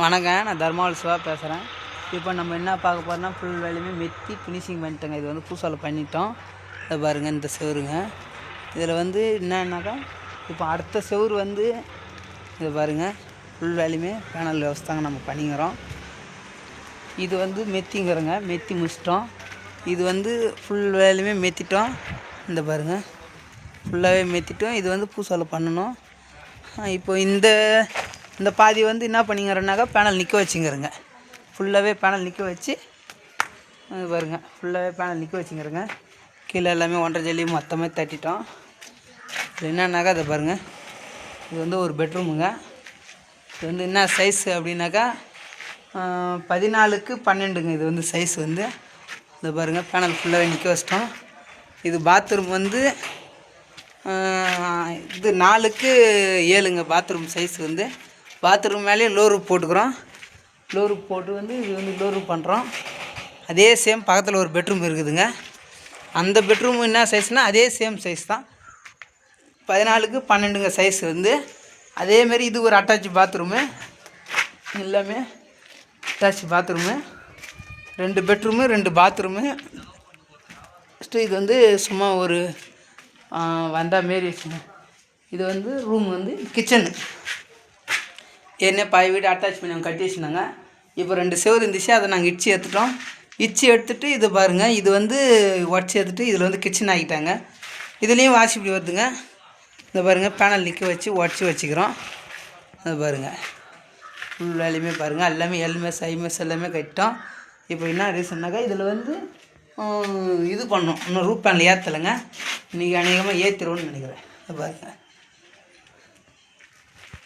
வணக்கம், நான் தர்மாவல் சிவா பேசுகிறேன். இப்போ நம்ம என்ன பார்க்க போகிறோம்னா, ஃபுல் வேலையுமே மெத்தி ஃபினிஷிங் பண்ணிட்டோங்க. இது வந்து பூசாலை பண்ணிட்டோம். இதை பாருங்கள், இந்த செவருங்க. இதில் வந்து என்னன்னாக்கா, இப்போ அடுத்த செவரு வந்து இதை பாருங்கள், ஃபுல் வேலையுமே பேனல் விவஸ்தாங்க நம்ம பண்ணிக்கிறோம். இது வந்து மெத்திங்கிறோங்க, மெத்தி முடிச்சிட்டோம். இது வந்து ஃபுல் வேலையுமே மெத்திட்டோம். இந்த பாருங்கள், ஃபுல்லாகவே மெத்திட்டோம். இது வந்து பூசாலை பண்ணணும். இப்போ இந்த பாதி வந்து என்ன பண்ணிங்கிறனாக்கா, பேனல் நிற்க வச்சுங்கிறங்க. ஃபுல்லாகவே பேனல் நிற்க வச்சு பாருங்கள், ஃபுல்லாகவே பேனல் நிற்க வச்சுங்கிறங்க. கீழே எல்லாமே ஒன்றரை ஜல்லியும் மொத்தமாக தட்டிட்டோம். இது என்னன்னாக்கா, அதை பாருங்கள், இது வந்து ஒரு பெட்ரூமுங்க. இது வந்து என்ன சைஸ் அப்படின்னாக்கா 14x12ங்க. இது வந்து சைஸ் வந்து இதை பாருங்கள், பேனல் ஃபுல்லாகவே நிற்க வச்சிட்டோம். இது பாத்ரூம் வந்து இது 4x7ங்க. பாத்ரூம் சைஸ் வந்து பாத்ரூம் மேலேயே லோ ரூப் போட்டுக்கிறோம். லோ ரூப் போட்டு வந்து இது வந்து லோ ரூப் பண்ணுறோம். அதே சேம் பக்கத்தில் ஒரு பெட்ரூம் இருக்குதுங்க. அந்த பெட்ரூம் என்ன சைஸ்னால் அதே சேம் சைஸ் தான், 14x12ங்க சைஸ் வந்து. அதேமாரி இது ஒரு அட்டாச் பாத்ரூமு, எல்லாமே attach bathroom, 2 bedroom 2 bathroom. First இது வந்து சும்மா ஒரு வந்தால் மாரி வச்சுங்க. இது வந்து ரூம் வந்து கிச்சனு. ஏன்னே பாய் வீடு அட்டாச் பண்ணி நாங்கள் கட்டி வச்சுருந்தாங்க. இப்போ 2 செவரு இருந்துச்சு, அதை நாங்கள் இடிச்சு எடுத்துட்டோம். இடிச்சு எடுத்துகிட்டு இது பாருங்கள், இது வந்து உடச்சி எடுத்துகிட்டு இதில் வந்து கிச்சன் ஆகிட்டாங்க. இதுலேயும் வாசிப்படி வருதுங்க. இந்த பாருங்கள், பேனல் நிற்க வச்சு உடச்சி வச்சுக்கிறோம். அது பாருங்கள், ஃபுல் வேலையுமே பாருங்கள், எல்லாமே எல்மெஸ் ஐமெஸ் எல்லாமே கட்டிட்டோம். இப்போ என்ன ரீசன்னாக்கா, இதில் வந்து இது பண்ணோம், இன்னும் ரூப் பேனல் ஏற்றலைங்க. இன்றைக்கி அநேகமாக ஏற்றிடுவோன்னு நினைக்கிறேன். பாருங்கள்.